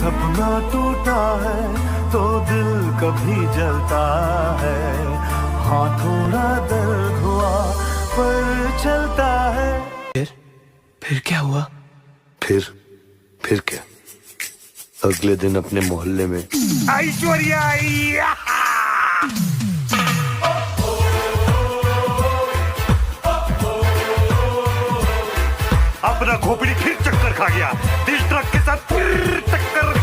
सपना टूटा है तो दिल कभी जलता है, हाँ थोड़ा दर्द हुआ पर चलता है। फिर क्या हुआ? फिर क्या, अगले दिन अपने मोहल्ले में ऐश्वर्या आई। अपना खोपड़ी फिर चक्कर खा गया, दिल ट्रक के साथ फिर टक्कर